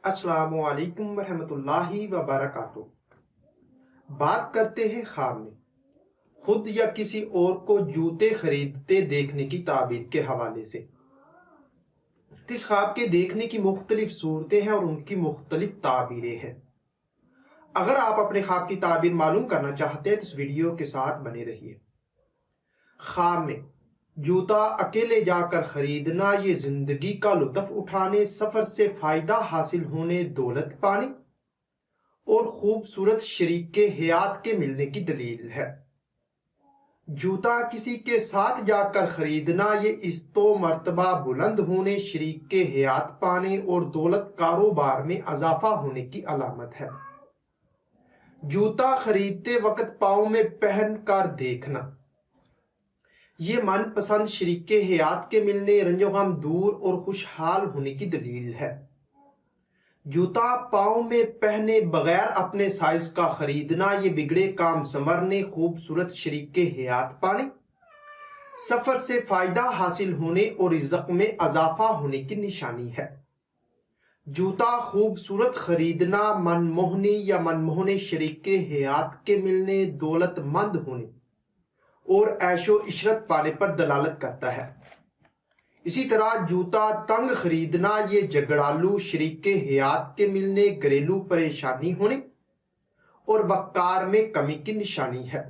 السلام علیکم ورحمۃ اللہ وبرکاتہ۔ بات کرتے ہیں خواب میں خود یا کسی اور کو جوتے خریدتے دیکھنے کی تعبیر کے حوالے سے۔ اس خواب کے دیکھنے کی مختلف صورتیں ہیں اور ان کی مختلف تعبیریں ہیں۔ اگر آپ اپنے خواب کی تعبیر معلوم کرنا چاہتے ہیں تو اس ویڈیو کے ساتھ بنے رہیے۔ خواب میں جوتا اکیلے جا کر خریدنا، یہ زندگی کا لطف اٹھانے، سفر سے فائدہ حاصل ہونے، دولت پانے اور خوبصورت شریک حیات کے ملنے کی دلیل ہے۔ جوتا کسی کے ساتھ جا کر خریدنا، یہ عزت و مرتبہ بلند ہونے، شریک حیات پانے اور دولت کاروبار میں اضافہ ہونے کی علامت ہے۔ جوتا خریدتے وقت پاؤں میں پہن کر دیکھنا، یہ من پسند شریک حیات کے ملنے، رنج و غم دور اور خوشحال ہونے کی دلیل ہے۔ جوتا پاؤں میں پہنے بغیر اپنے سائز کا خریدنا، یہ بگڑے کام سنورنے، خوبصورت شریک حیات پانے، سفر سے فائدہ حاصل ہونے اور رزق میں اضافہ ہونے کی نشانی ہے۔ جوتا خوبصورت خریدنا، من موہنی یا من موہنے شریک حیات کے ملنے، دولت مند ہونے اور عیش و عشرت پانے پر دلالت کرتا ہے۔ اسی طرح جوتا تنگ خریدنا، یہ جھگڑالو شریک حیات کے ملنے، گھریلو پریشانی ہونے اور وقار میں کمی کی نشانی ہے۔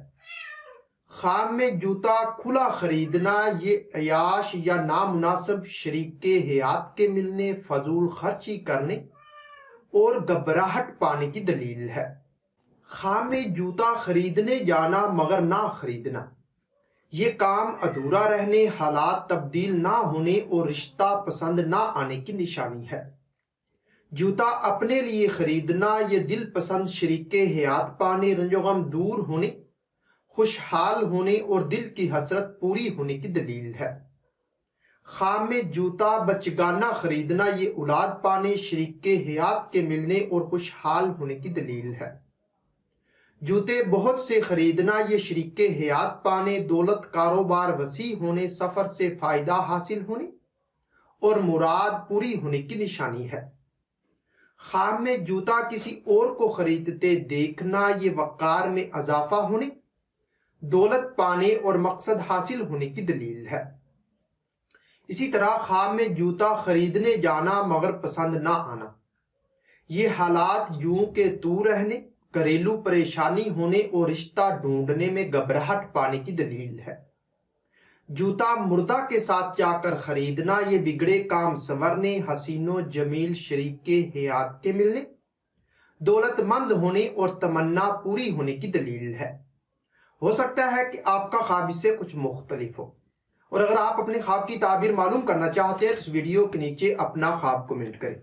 خواب میں جوتا کھلا خریدنا، یہ عیاش یا نامناسب شریک حیات کے ملنے، فضول خرچی کرنے اور گھبراہٹ پانے کی دلیل ہے۔ خواب میں جوتا خریدنے جانا مگر نہ خریدنا، یہ کام ادھورا رہنے، حالات تبدیل نہ ہونے اور رشتہ پسند نہ آنے کی نشانی ہے۔ جوتا اپنے لیے خریدنا، یہ دل پسند شریک حیات پانے، رنج و غم دور ہونے، خوشحال ہونے اور دل کی حسرت پوری ہونے کی دلیل ہے۔ خواب میں جوتا بچگانہ خریدنا، یہ اولاد پانے، شریک حیات کے ملنے اور خوشحال ہونے کی دلیل ہے۔ جوتے بہت سے خریدنا، یہ شریک حیات پانے، دولت کاروبار وسیع ہونے، سفر سے فائدہ حاصل ہونے اور مراد پوری ہونے کی نشانی ہے۔ خواب میں جوتا کسی اور کو خریدتے دیکھنا، یہ وقار میں اضافہ ہونے، دولت پانے اور مقصد حاصل ہونے کی دلیل ہے۔ اسی طرح خواب میں جوتا خریدنے جانا مگر پسند نہ آنا، یہ حالات یوں کہ تو رہنے، گھریلو پریشانی ہونے اور رشتہ ڈھونڈنے میں گھبراہٹ پانے کی دلیل ہے۔ جوتا مردہ کے ساتھ جا کر خریدنا، یہ بگڑے کام سنورنے، حسین و جمیل شریک حیات کے ملنے، دولت مند ہونے اور تمنا پوری ہونے کی دلیل ہے۔ ہو سکتا ہے کہ آپ کا خواب اس سے کچھ مختلف ہو، اور اگر آپ اپنے خواب کی تعبیر معلوم کرنا چاہتے ہیں تو اس ویڈیو کے نیچے اپنا خواب کمنٹ کریں۔